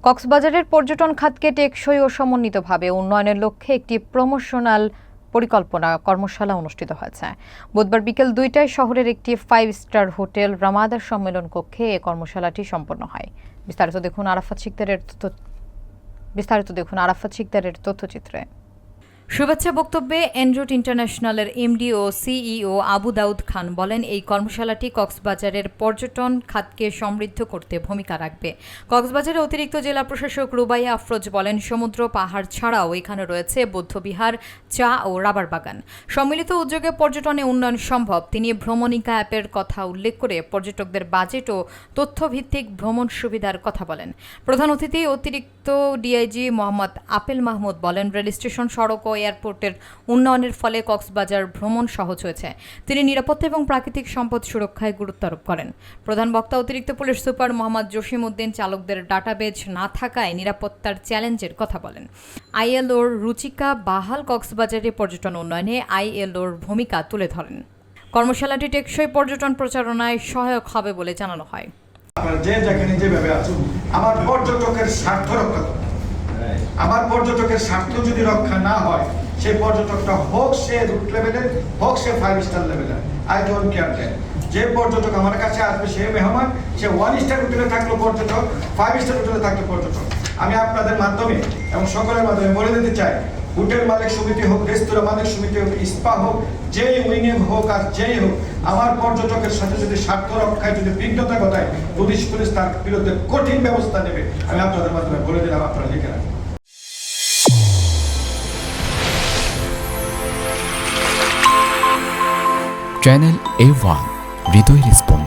কক্সবাজারের পর্যটন খাতকে টেকসই ও সমন্বিতভাবে উন্নয়নের লক্ষ্যে একটি প্রমোশনাল পরিকল্পনা কর্মশালা অনুষ্ঠিত হয়েছে। বুধবার বিকেল ২টায় শহরের একটি 5 স্টার হোটেল রামাদার সম্মেলন কক্ষে এ কর্মশালাটি সম্পন্ন হয়। বিস্তারিত দেখুন আরাফাত শিকদারের তথ্যচিত্রে। শুভেচ্ছা বক্তব্যে এনরুট ইন্টারন্যাশনালের এমডি ও সিইও আবু দাউদ খান বলেন, এই কর্মশালাটি কক্সবাজারের পর্যটন খাতকে সমৃদ্ধ করতে ভূমিকা রাখবে। কক্সবাজারের অতিরিক্ত জেলা প্রশাসক রুবাইয়া আফরোজ বলেন, সমুদ্র পাহাড় ছাড়াও এখানে রয়েছে বৌদ্ধবিহার, চা ও রাবার বাগান। সম্মিলিত উদ্যোগে পর্যটনে উন্নয়ন সম্ভব। তিনি ভ্রমণিকা অ্যাপের কথা উল্লেখ করে পর্যটকদের বাজেট ও তথ্যভিত্তিক ভ্রমণ সুবিধার কথা বলেন। প্রধান অতিথি অতিরিক্ত ডিআইজি মোহাম্মদ আপেল মাহমুদ বলেন, রেল স্টেশন, সড়ক ও এয়ারপোর্টের উন্নয়নের ফলে কক্সবাজার ভ্রমণ সহজ হয়েছে। তিনি নিরাপত্তা এবং প্রাকৃতিক সম্পদ সুরক্ষায় গুরুত্ব আরোপ করেন। প্রধান বক্তা অতিরিক্ত পুলিশ সুপার মোহাম্মদ জসিম উদ্দিন চালকদের ডাটাবেজ না থাকায় নিরাপত্তার চ্যালেঞ্জের কথা বলেন। আইএলওর রুচিকা বাহাল কক্সবাজারে পর্যটন উন্নয়নে আইএলওর ভূমিকা তুলে ধরেন। কর্মশালাটি টেকসই পর্যটন প্রচারণায় সহায়ক হবে বলে জানানো হয়। আমার পর্যটকের স্বার্থ রক্ষা করতে, আমার পর্যটকের স্বার্থ যদি রক্ষা না হয়, সেই পর্যটকটা হোক সে রুট লেভেলের, হোক সে 5 স্টার লেভেলের, আই ডোন্ট কেয়ার দেন। যে পর্যটক আমার কাছে আসবে সে মেহমান, সে 1 স্টার হোটেলে থাকলো পর্যটক, 5 স্টার হোটেলে থাকলো পর্যটক। আমি আপনাদের মাধ্যমে এবং সকলের মাধ্যমে বলে দিতে চাই, হোটেল মালিক সমিতি হোক, রেস্তোরাঁ মালিক সমিতি হোক, স্পা হোক, যেই উইনিং হোক আর যেই হোক, আমার পর্যটকের সাথে যদি স্বার্থ রক্ষায় যদি বিঘ্নতা ঘটায়, পুলিশ তার বিরুদ্ধে কঠিন ব্যবস্থা নেবে। আমি আপনাদের মাধ্যমে বলে দিলাম, আপনারা লিখে রাখেন। চ্যানেল A1 হৃদয় রেসপন্স।